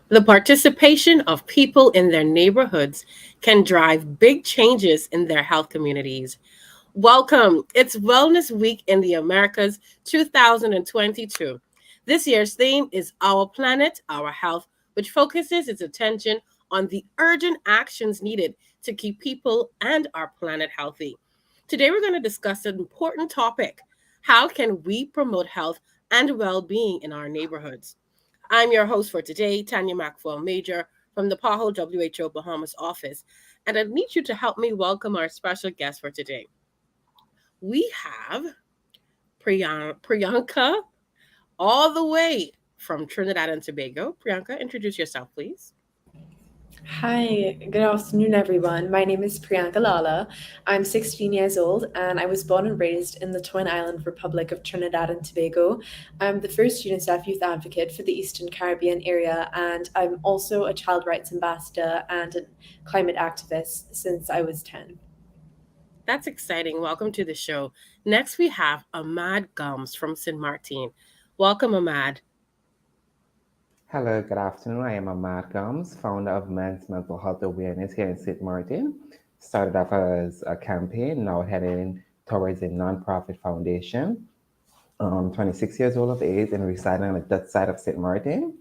The participation of people in their neighborhoods can drive big changes in their health communities. Welcome. It's Wellness Week in the Americas 2022. This year's theme is Our Planet, Our Health, which focuses its attention on the urgent actions needed to keep people and our planet healthy. Today, we're going to discuss an important topic: how can we promote health and well being in our neighborhoods? I'm your host for today, Tanya Maxwell Major from the PAHO WHO Bahamas office, and I need you to help me welcome our special guest for today. We have Priyanka all the way from Trinidad and Tobago. Priyanka, introduce yourself, please. Hi, good afternoon, everyone. My name is Priyanka Lala. I'm 16 years old and I was born and raised in the Twin Island Republic of Trinidad and Tobago. I'm the first UNICEF Youth Advocate for the Eastern Caribbean area, and I'm also a child rights ambassador and a climate activist since I was 10. That's exciting. Welcome to the show. Next, we have Ahmad Gums from St. Martin. Welcome, Ahmad. Hello, good afternoon. I am Ahmad Gomes, founder of Men's Mental Health Awareness here in St. Martin. Started off as a campaign, now heading towards a nonprofit foundation. 26 years old of age and residing on that side of St. Martin.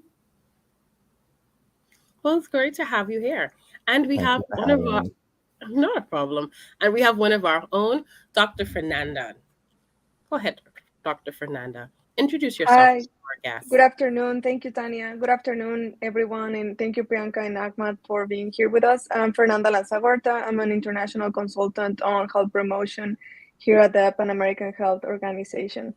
Well, it's great to have you here. And we Thank have you for one of having our, me. not a problem, and we have one of our own, Dr. Fernanda. Go ahead, Dr. Fernanda. Introduce yourself to Hi, our guests. good afternoon. Thank you, Tanya. Good afternoon, everyone, and thank you, Priyanka and Ahmad, for being here with us. I'm Fernanda Lanzagorta. I'm an international consultant on health promotion here at the Pan American Health Organization.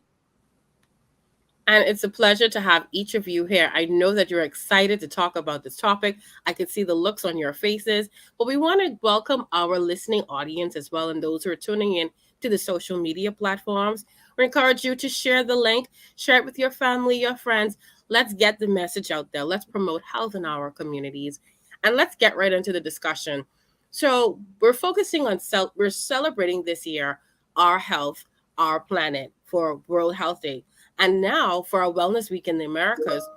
And it's a pleasure to have each of you here. I know that you're excited to talk about this topic. I could see the looks on your faces, but we want to welcome our listening audience as well and those who are tuning in to the social media platforms. We encourage you to share the link, share it with your family, your friends. Let's get the message out there. Let's promote health in our communities. And let's get right into the discussion. So, we're focusing on we're celebrating this year our health, our planet for World Health Day. And now, for our Wellness Week in the Americas,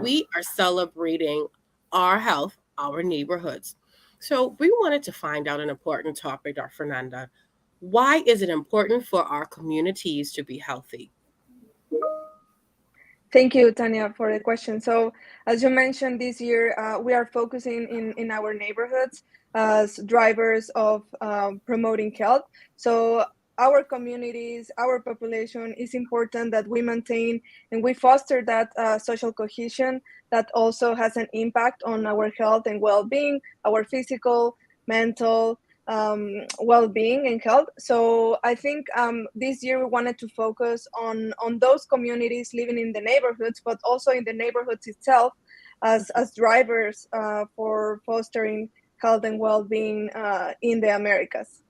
we are celebrating our health, our neighborhoods. So, we wanted to find out an important topic, Dr. Fernanda. Why is it important for our communities to be healthy? Thank you, Tanya, for the question. So, as you mentioned, this year we are focusing in our neighborhoods as drivers of promoting health. So, our communities, our population is important that we maintain and we foster that social cohesion that also has an impact on our health and well being, our physical, mental, well-being and health. So I think this year we wanted to focus on those communities living in the neighborhoods, but also in the neighborhoods itself as drivers for fostering health and well-being in the Americas.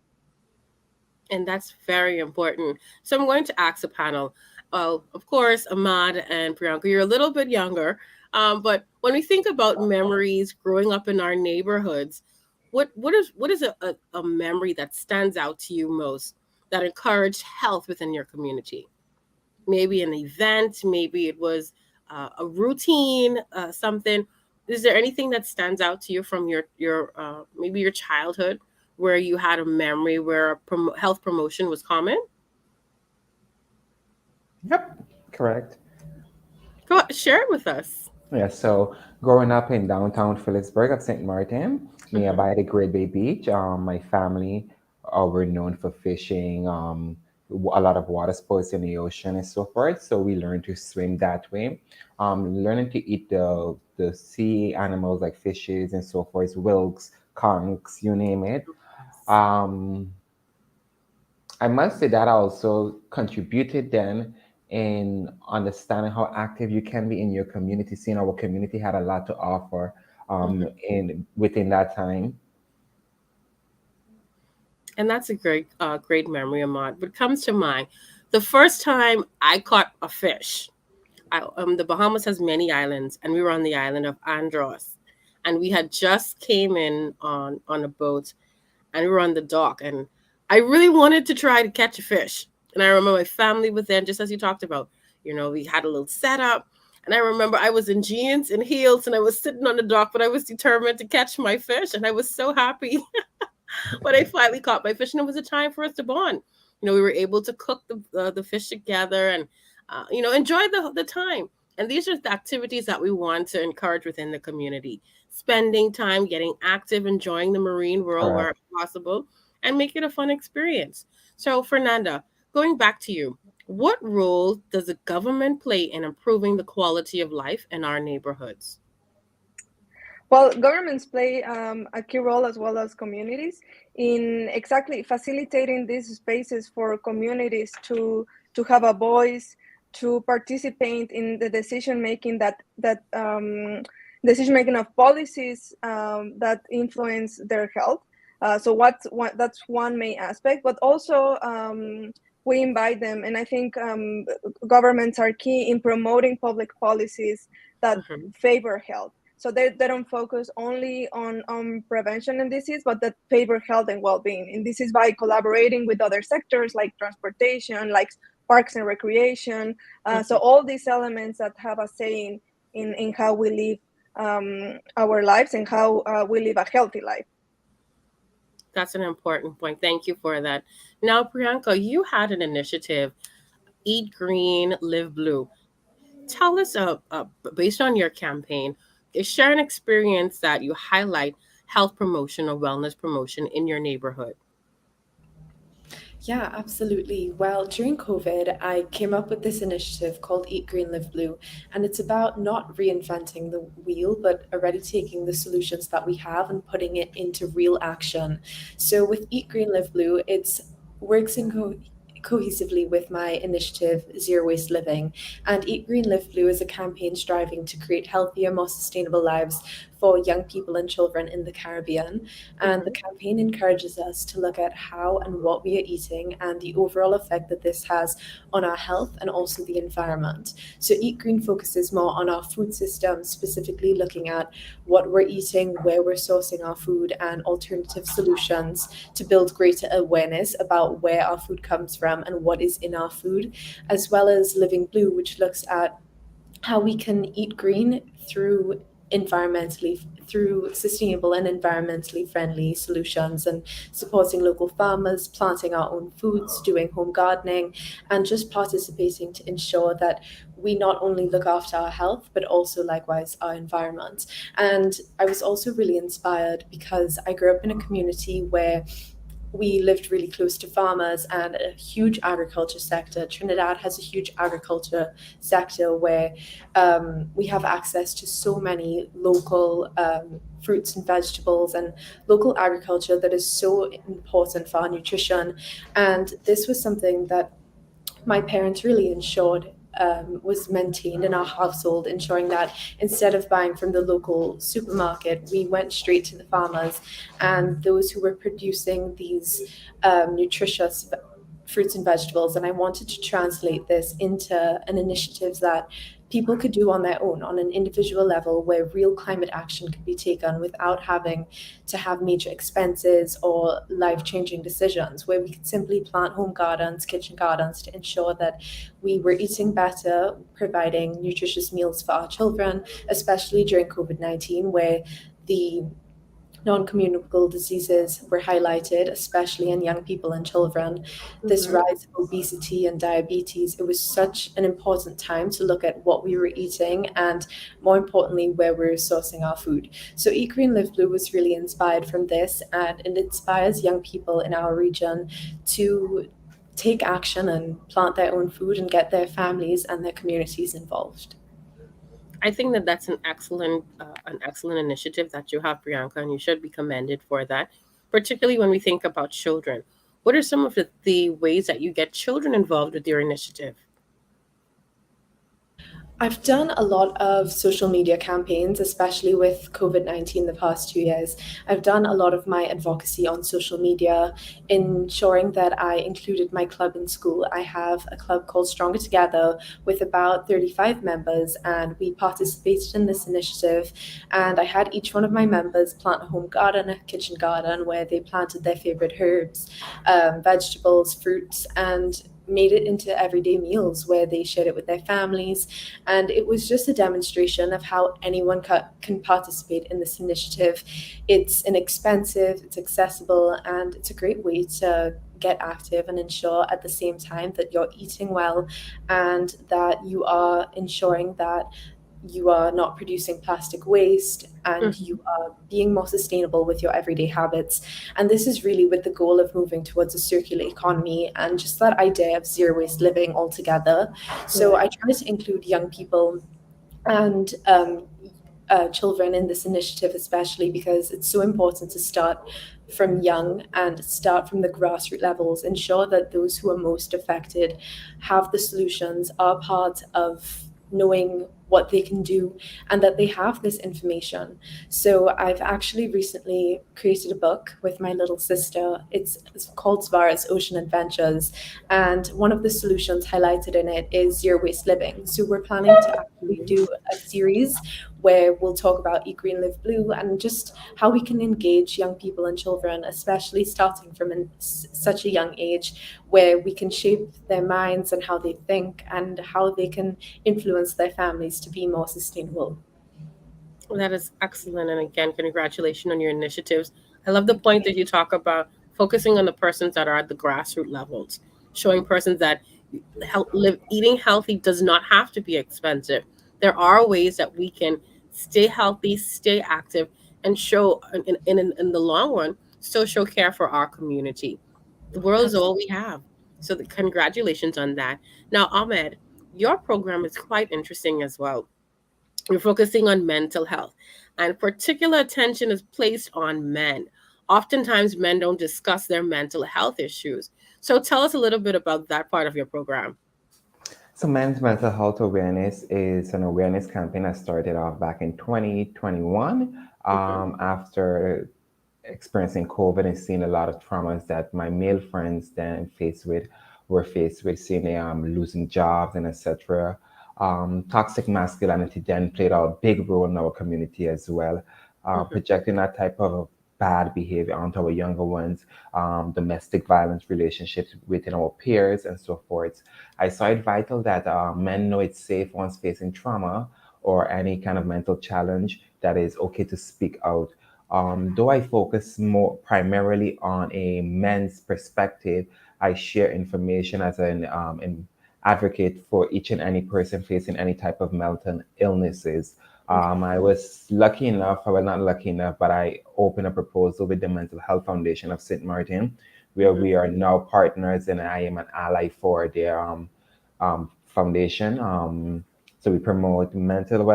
And that's very important. So, I'm going to ask the panel. Of course, Ahmad and Priyanka, you're a little bit younger, but when we think about memories growing up in our neighborhoods, what is a memory that stands out to you most that encouraged health within your community? Maybe an event, maybe it was a routine, something. Is there anything that stands out to you from your maybe your childhood where you had a memory where health promotion was common? Yep, correct. Go share it with us. Yeah, so growing up in downtown Phillipsburg of St. Martin, Hmm. nearby the Great Bay Beach, my family were known for fishing, a lot of water sports in the ocean and so forth. So we learned to swim that way. Learning to eat the sea animals like fishes and so forth, whelks, conchs, you name it. Um, I must say that also contributed then in understanding how active you can be in your community, seeing our community had a lot to offer Hmm. in within that time. And that's a great memory, Ahmad. What comes to mind, the first time I caught a fish. The Bahamas has many islands, and we were on the island of Andros, and we had just came in on a boat, and we were on the dock, and I really wanted to try to catch a fish. And I remember my family was there, just as you talked about. We had a little setup, And I remember I was in jeans and heels and I was sitting on the dock, but I was determined to catch my fish. And I was so happy when I finally caught my fish. And it was a time for us to bond. We were able to cook the fish together and, enjoy the time. And these are the activities that we want to encourage within the community. Spending time, getting active, enjoying the marine world where Correct. possible, and make it a fun experience. So, Fernanda, going back to you, what role does the government play in improving the quality of life in our neighborhoods? Well, governments play a key role as well as communities in exactly facilitating these spaces for communities to have a voice, to participate in the decision making that decision making of policies that influence their health. So that's one main aspect, but also we invite them, and I think governments are key in promoting public policies that Hmm. favor health, so they don't focus only on prevention and disease, but that favor health and well-being. And this is by collaborating with other sectors like transportation, like parks and recreation. So all these elements that have a say in how we live our lives and how we live a healthy life. That's an important point. Thank you for that. Now, Priyanka, you had an initiative, Eat Green, Live Blue. Tell us, based on your campaign, share an experience that you highlight health promotion or wellness promotion in your neighborhood. Yeah, absolutely. Well, during COVID, I came up with this initiative called Eat Green, Live Blue, and it's about not reinventing the wheel, but already taking the solutions that we have and putting it into real action. So with Eat Green, Live Blue, it's works in cohesively with my initiative Zero Waste Living. And Eat Green, Live Blue is a campaign striving to create healthier, more sustainable lives for young people and children in the Caribbean. And the Hmm. campaign encourages us to look at how and what we are eating and the overall effect that this has on our health and also the environment. So, Eat Green focuses more on our food system, specifically looking at what we're eating, where we're sourcing our food, and alternative solutions to build greater awareness about where our food comes from and what is in our food, as well as Living Blue, which looks at how we can eat green environmentally through sustainable and environmentally friendly solutions and supporting local farmers, planting our own foods, doing home gardening, and just participating to ensure that we not only look after our health but also likewise our environment. And I was also really inspired because I grew up in a community where we lived really close to farmers and a huge agriculture sector. Trinidad has a huge agriculture sector where we have access to so many local fruits and vegetables and local agriculture that is so important for our nutrition. And this was something that my parents really ensured was maintained in our household, ensuring that instead of buying from the local supermarket, we went straight to the farmers and those who were producing these nutritious fruits and vegetables. And I wanted to translate this into an initiative that people could do on their own, on an individual level, where real climate action could be taken without having to have major expenses or life changing decisions, where we could simply plant home gardens, kitchen gardens to ensure that we were eating better, providing nutritious meals for our children, especially during COVID-19, where the non-communicable diseases were highlighted, especially in young people and children. This Hmm. rise of obesity and diabetes, it was such an important time to look at what we were eating and, more importantly, where we were sourcing our food. So Eat Green Live Blue was really inspired from this, and it inspires young people in our region to take action and plant their own food and get their families and their communities involved. I think that that's an excellent initiative that you have, Priyanka, and you should be commended for that. Particularly when we think about children, what are some of the ways that you get children involved with your initiative? I've done a lot of social media campaigns, especially with COVID-19 the past 2 years. I've done a lot of my advocacy on social media, ensuring that I included my club in school. I have a club called Stronger Together with about 35 members, and we participated in this initiative. And I had each one of my members plant a home garden, a kitchen garden, where they planted their favorite herbs, vegetables, fruits, and made it into everyday meals where they shared it with their families. And it was just a demonstration of how anyone can participate in this initiative. It's inexpensive, it's accessible, and it's a great way to get active and ensure at the same time that you're eating well and that you are ensuring that you are not producing plastic waste and you Mhm. are being more sustainable with your everyday habits. And this is really with the goal of moving towards a circular economy and just that idea of zero waste living altogether. So Right. I try to include young people and children in this initiative, especially because it's so important to start from young and start from the grassroots levels, ensure that those who are most affected have the solutions, are part of knowing what they can do, and that they have this information. So I've actually recently created a book with my little sister. It's called Svara's Ocean Adventures, and one of the solutions highlighted in it is zero waste living. So we're planning to actually do a series where we'll talk about Eat Green Live Blue and just how we can engage young people and children, especially starting from such a young age, where we can shape their minds and how they think and how they can influence their families to be more sustainable. That is excellent. And again, congratulations on your initiatives. I love the Thank point that you talk about focusing on the persons that are at the grassroots levels, showing persons that eating healthy does not have to be expensive. There are ways that we can stay healthy, stay active, and show in the long run, still show care for our community. The world is you. all we have. So congratulations on that. Now, Ahmed, your program is quite interesting as well. We're focusing on mental health, and particular attention is placed on men. Oftentimes, men don't discuss their mental health issues. So, tell us a little bit about that part of your program. So, men's mental health awareness is an awareness campaign that started off back in 2021 Hmm. after experiencing COVID and seeing a lot of traumas that my male friends then were faced with, seeing them losing jobs and etc. Toxic masculinity then played a big role in our community as well, Hmm. projecting that type of bad behavior onto our younger ones, domestic violence relationships within our peers, and so forth. I saw it vital that men know it's safe once facing trauma or any kind of mental challenge that is okay to speak out. Though I focus more primarily on a men's perspective, I share information as an advocate for each and any person facing any type of mental illnesses. Okay. I was lucky enough, I was not lucky enough, but I opened a proposal with the Mental Health Foundation of St. Martin, where Hmm. we are now partners and I am an ally for their foundation. So we promote mental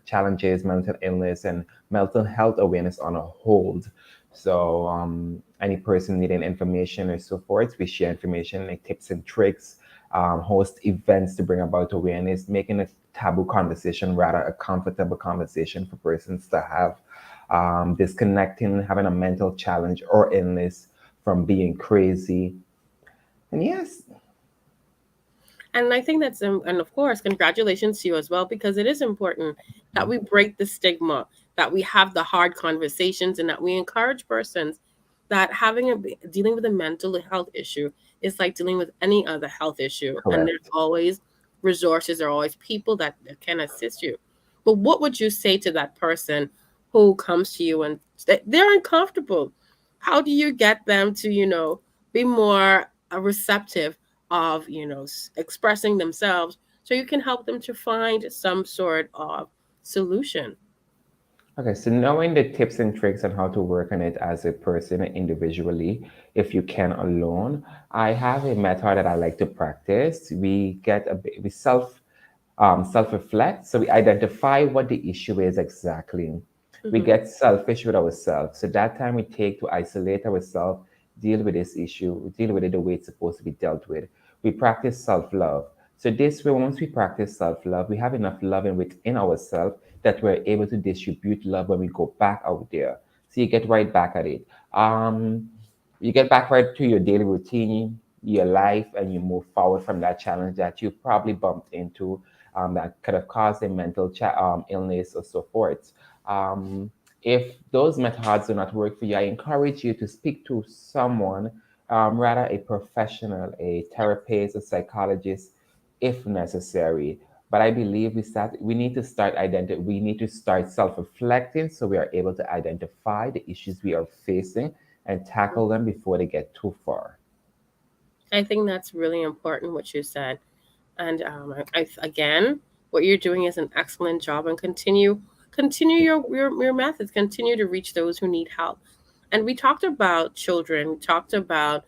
challenges, mental illness, and mental health awareness on a whole. So any person needing information or so forth, we share information like tips and tricks, host events to bring about awareness, making a taboo conversation rather a comfortable conversation for persons to have. Disconnecting, having a mental challenge or illness from being crazy. And yes, And I think and of course, congratulations to you as well, because it is important that we break the stigma, that we have the hard conversations, and that we encourage persons that dealing with a mental health issue is like dealing with any other health issue. And there's correct. always resources, there are always people that can assist you. But what would you say to that person who comes to you and they're uncomfortable? How do you get them to, be more receptive of expressing themselves, so you can help them to find some sort of solution? Okay, so knowing the tips and tricks on how to work on it as a person individually, if you can alone, I have a method that I like to practice. We self reflect. So we identify what the issue is exactly. We Hmm. get selfish with ourselves. So that time we take to isolate ourselves, deal with this issue, deal with it the way it's supposed to be dealt with. We practice self love. So this way, once we practice self love, we have enough loving within ourselves that we're able to distribute love when we go back out there. So you get right back at it. Um, you get back right to your daily routine, your life, and you move forward from that challenge that you probably bumped into that could have caused a illness or so forth. Um, if those methods do not work for you, I encourage you to speak to someone rather a professional, a therapist, a psychologist, if necessary. But I believe we need to start self-reflecting so we are able to identify the issues we are facing and tackle them before they get too far. I think that's really important what you said. And again, what you're doing is an excellent job, and continue your methods. Continue to reach those who need help. And we talked about children. We talked about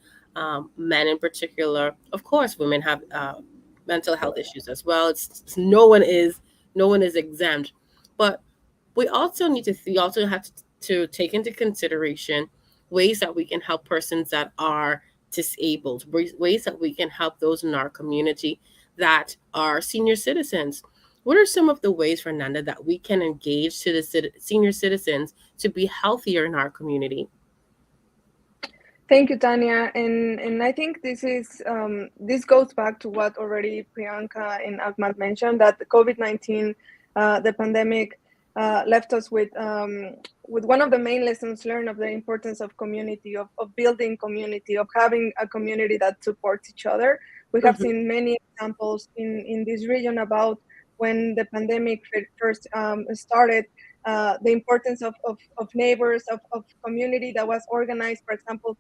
men in particular. Of course, women have mental health issues as well. No one is exempt, but we also have to take into consideration ways that we can help persons that are disabled, ways that we can help those in our community that are senior citizens. What are some of the ways, Fernanda, that we can engage to the senior citizens to be healthier in our community? Thank you, Tanya. And I think this goes back to what already Priyanka and Ahmad mentioned, that the COVID-19, the pandemic, left us with one of the main lessons learned of the importance of community, of building community, of having a community that supports each other. We have Hmm. seen many examples in this region about when the pandemic first started, the importance of neighbors, of community that was organized, for example,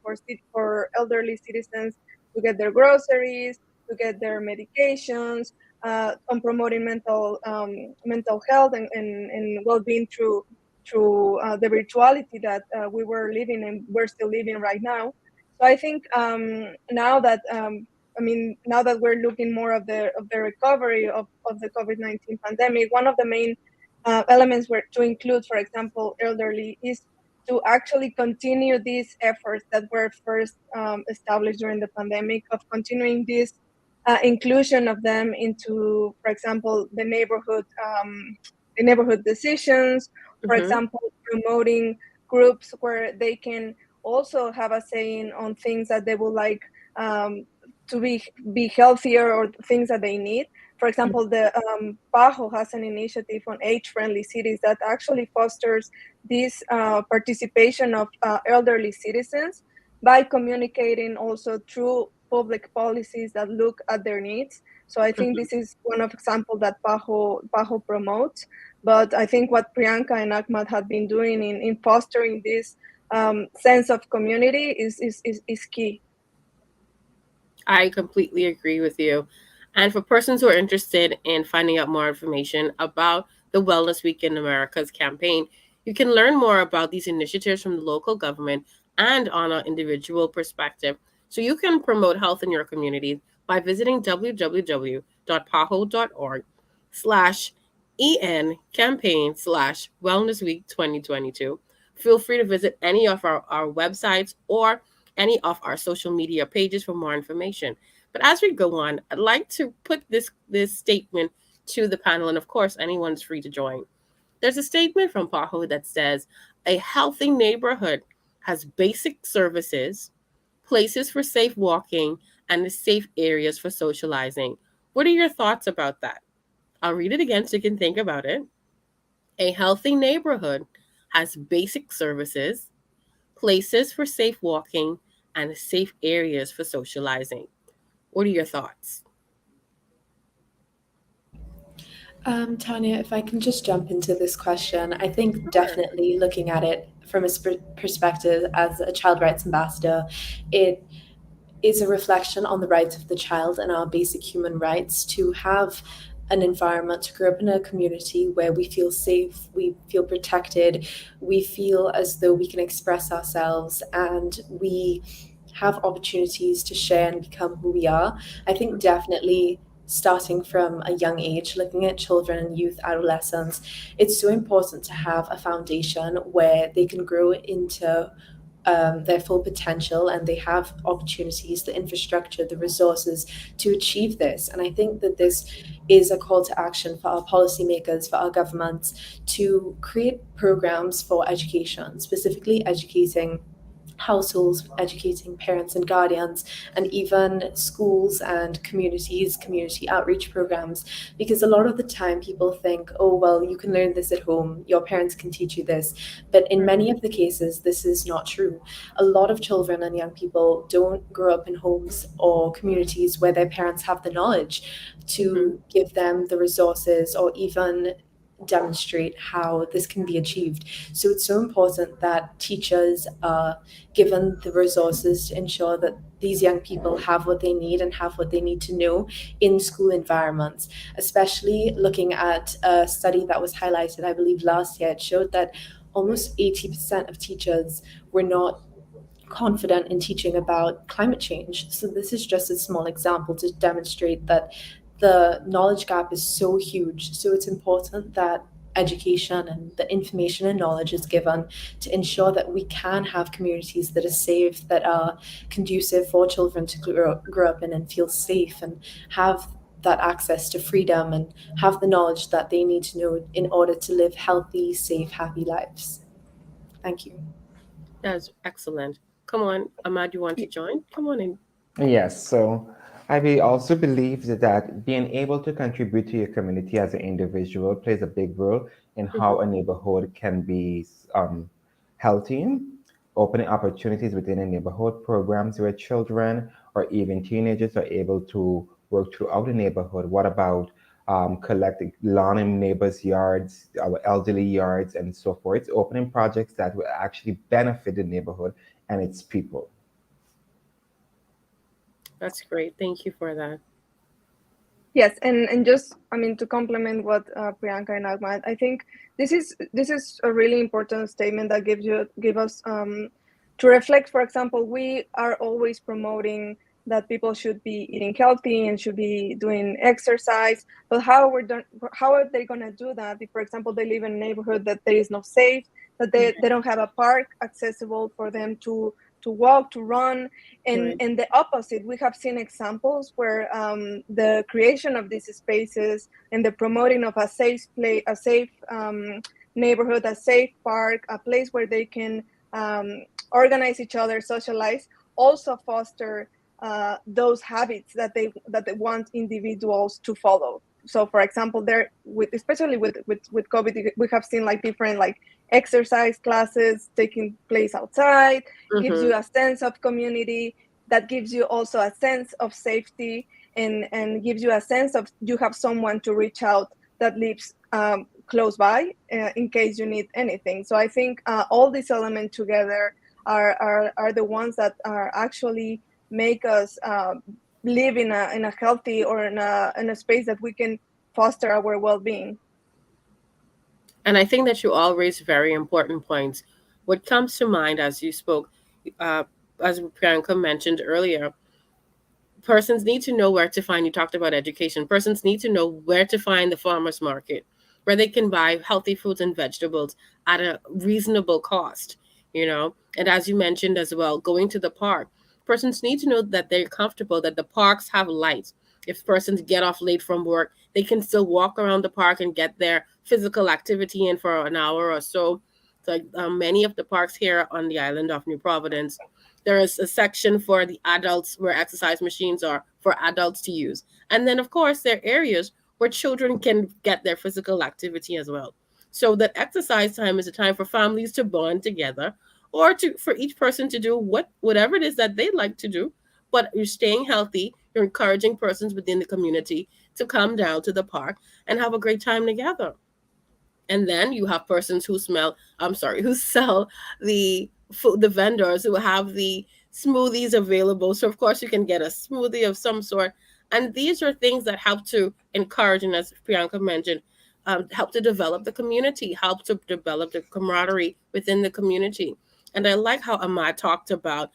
for elderly citizens to get their groceries, to get their medications, on promoting mental health and well-being through the virtuality that we were living and we're still living right now. So I think now that we're looking more of the recovery of the COVID-19 pandemic, one of the main elements were to include, for example, elderly, is to actually continue these efforts that were first established during the pandemic, of continuing this inclusion of them into, for example, the neighborhood decisions. For Hmm. example, promoting groups where they can also have a saying on things that they would like um, to be healthier, or things that they need. For example, the PAHO has an initiative on age-friendly cities that actually fosters this participation of elderly citizens by communicating also through public policies that look at their needs. So I think this is one of example that PAHO promotes. But I think what Priyanka and Ahmad have been doing in fostering this sense of community is key. I completely agree with you. And for persons who are interested in finding out more information about the Wellness Week in America's campaign, you can learn more about these initiatives from the local government and on an individual perspective. So you can promote health in your community by visiting www.paho.org slash en campaign slash wellness week 2022. Feel free to visit any of our websites or any of our social media pages for more information. But as we go on, I'd like to put this statement to the panel, and of course, anyone's free to join. There's a statement from PAHO that says a healthy neighborhood has basic services, places for safe walking, and safe areas for socializing. What are your thoughts about that? I'll read it again so you can think about it. A healthy neighborhood has basic services, places for safe walking, and safe areas for socializing. What are your thoughts? Tanya, if I can just jump into this question, I think Sure. definitely looking at it from a perspective as a child rights ambassador, it is a reflection on the rights of the child and our basic human rights to have an environment, to grow up in a community where we feel safe, we feel protected, we feel as though we can express ourselves, and we have opportunities to share and become who we are. I think definitely starting from a young age, looking at children and youth, adolescents, it's so important to have a foundation where they can grow into their full potential and they have opportunities, the infrastructure, the resources to achieve this. And I think that this is a call to action for our policymakers, for our governments to create programs for education, specifically educating households, educating parents and guardians, and even schools and communities, community outreach programs. Because a lot of the time people think, oh, well, you can learn this at home, your parents can teach you this. But in many of the cases, this is not true. A lot of children and young people don't grow up in homes or communities where their parents have the knowledge Mm-hmm. to give them the resources or even demonstrate how this can be achieved. So it's so important that teachers are given the resources to ensure that these young people have what they need and have what they need to know in school environments. Especially looking at a study that was highlighted, I believe, last year, it showed that almost 80% of teachers were not confident in teaching about climate change. So this is just a small example to demonstrate that the knowledge gap is so huge. So it's important that education and the information and knowledge is given to ensure that we can have communities that are safe, that are conducive for children to grow up in and feel safe and have that access to freedom and have the knowledge that they need to know in order to live healthy, safe, happy lives. Thank you. That's excellent. Come on, Ahmad, you want to join? Come on in. Yes, so I will also believe that being able to contribute to your community as an individual plays a big role in Mm-hmm. how a neighborhood can be healthy, opening opportunities within a neighborhood, programs where children or even teenagers are able to work throughout the neighborhood. What about collecting lawn in neighbors' yards, our elderly yards, and so forth? Opening projects that will actually benefit the neighborhood and its people. That's great. Thank you for that. Yes, and just I mean to complement what Priyanka and Ahmad, I think this is a really important statement that give us to reflect. For example, we are always promoting that people should be eating healthy and should be doing exercise, but how are they going to do that if, for example, they live in a neighborhood that there is no safe, that they don't have a park accessible for them to walk, to run, Right. and the opposite. We have seen examples where the creation of these spaces and the promoting of a safe play, a safe neighborhood, a safe park, a place where they can organize each other, socialize, also foster those habits that they want individuals to follow. So, for example, there, especially with COVID, we have seen like different like exercise classes taking place outside, gives Mm-hmm. you a sense of community, that gives you also a sense of safety, and gives you a sense of you have someone to reach out that lives close by in case you need anything. So I think all these elements together are the ones that are actually make us live in a healthy or in a space that we can foster our well-being. And I think that you all raised very important points. What comes to mind as you spoke, uh, as Priyanka mentioned earlier, persons need to know where to find, you talked about education, persons need to know where to find the farmers market where they can buy healthy fruits and vegetables at a reasonable cost, you know. And as you mentioned as well, going to the park, persons need to know that they're comfortable, that the parks have lights. If persons get off late from work, they can still walk around the park and get their physical activity in for an hour or so. So many of the parks here on the island of New Providence, there is a section for the adults where exercise machines are for adults to use. And then, of course, there are areas where children can get their physical activity as well. So that exercise time is a time for families to bond together or to for each person to do whatever it is that they like to do. But you're staying healthy, you're encouraging persons within the community to come down to the park and have a great time together. And then you have persons who who sell the food, the vendors who have the smoothies available. So of course you can get a smoothie of some sort. And these are things that help to encourage, and as Priyanka mentioned, help to develop the community, help to develop the camaraderie within the community. And I like how Ahmad talked about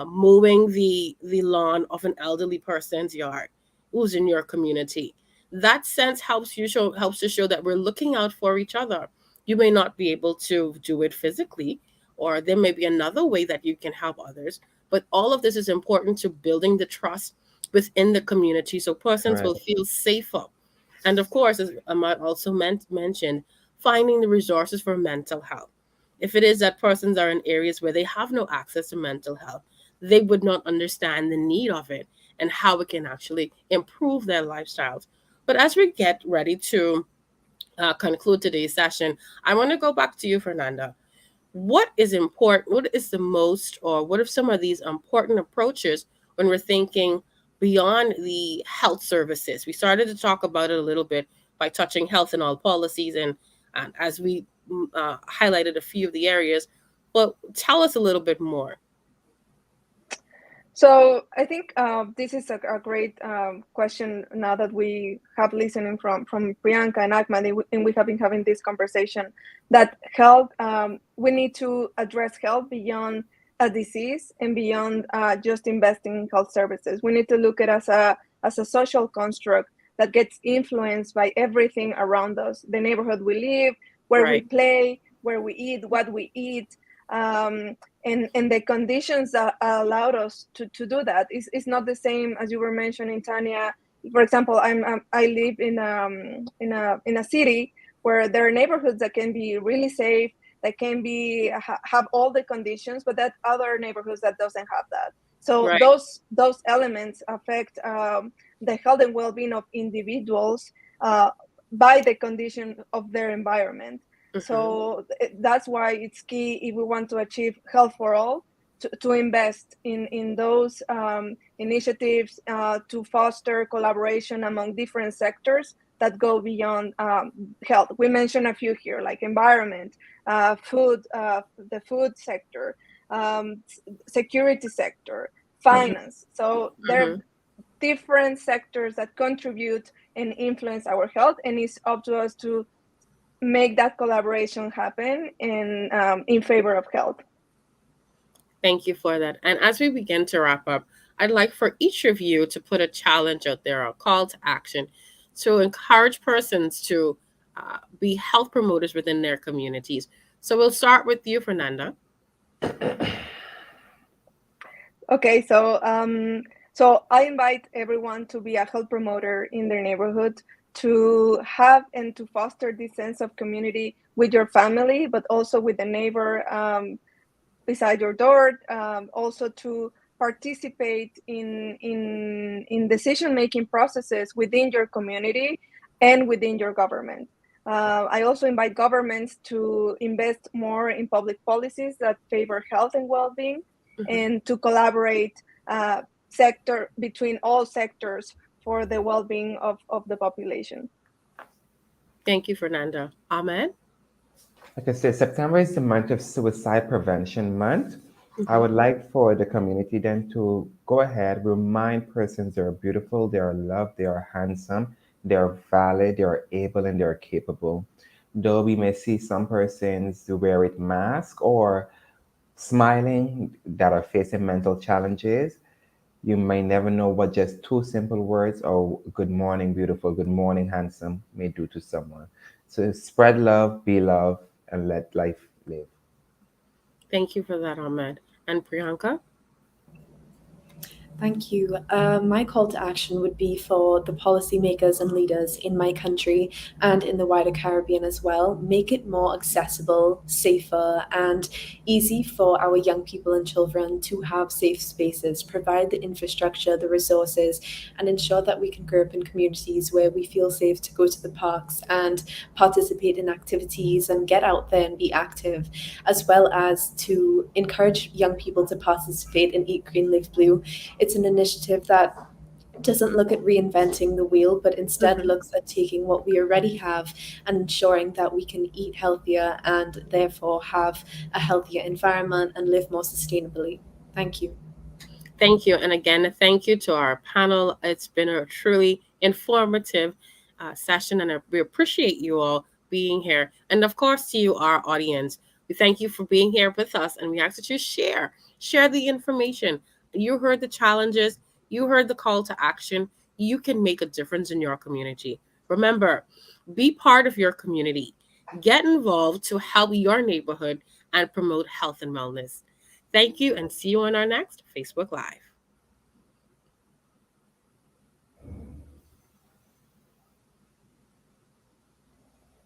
mowing the lawn of an elderly person's yard who's in your community. That sense helps to show that we're looking out for each other. You may not be able to do it physically, or there may be another way that you can help others, but all of this is important to building the trust within the community so persons Right. will feel safer. And of course, as Ahmad also mentioned, finding the resources for mental health. If it is that persons are in areas where they have no access to mental health, they would not understand the need of it and how it can actually improve their lifestyles. But as we get ready to conclude today's session, I want to go back to you, Fernanda. What is important? What is the most, or what are some of these important approaches when we're thinking beyond the health services? We started to talk about it a little bit by touching health and all policies, and as we highlighted a few of the areas, but tell us a little bit more. So I think this is a great question now that we have listening from Priyanka and Ahmad, and we have been having this conversation that health, we need to address health beyond a disease and beyond just investing in health services. We need to look at it as a social construct that gets influenced by everything around us, the neighborhood we live, where we Right, play, where we eat, what we eat. Um, and the conditions that allowed us to do that is not the same as you were mentioning, Tanya. For example, I live in a city where there are neighborhoods that can be really safe, that can be have all the conditions, but that other neighborhoods that doesn't have that. So right. those elements affect the health and well-being of individuals uh, by the condition of their environment. Mm-hmm. So that's why it's key if we want to achieve health for all to invest in those initiatives to foster collaboration among different sectors that go beyond health. We mentioned a few here, like environment, food, the food sector, security sector, Mm-hmm. finance. So there are Mm-hmm. different sectors that contribute and influence our health, and it's up to us to make that collaboration happen in favor of health. Thank you for that. And as we begin to wrap up, I'd like for each of you to put a challenge out there, a call to action to encourage persons to be health promoters within their communities. So we'll start with you, Fernanda. Okay, so I invite everyone to be a health promoter in their neighborhood, to have and to foster this sense of community with your family, but also with the neighbor beside your door. Also to participate in decision making processes within your community and within your government. I also invite governments to invest more in public policies that favor health and well-being, Mhm. and to collaborate sector between all sectors for the well-being of the population. Thank you, Fernanda. Ahmed? Like I said, September is the month of Suicide Prevention Month. I Hmm. would like for the community then to go ahead, remind persons they are beautiful, they are loved, they are handsome, they are valid, they are able, and they are capable. Though we may see some persons who wear it mask or smiling that are facing mental challenges, you may never know what just two simple words or good morning, beautiful, good morning, handsome may do to someone. So spread love, be love, and let life live. Thank you for that, Ahmed. And Priyanka? Thank you. My call to action would be for the policymakers and leaders in my country and in the wider Caribbean as well. Make it more accessible, safer, and easy for our young people and children to have safe spaces. Provide the infrastructure, the resources, and ensure that we can grow up in communities where we feel safe to go to the parks and participate in activities and get out there and be active, as well as to encourage young people to participate in Eat Green, Live Blue. It's an initiative that doesn't look at reinventing the wheel, but instead Hmm. looks at taking what we already have and ensuring that we can eat healthier and therefore have a healthier environment and live more sustainably. Thank you. Thank you. And again, thank you to our panel. It's been a truly informative session, and we appreciate you all being here. And of course, to you, our audience, we thank you for being here with us, and we ask that you share the information. You heard the challenges, you heard the call to action. You can make a difference in your community. Remember, be part of your community. Get involved to help your neighborhood and promote health and wellness. Thank you, and see you on our next Facebook Live.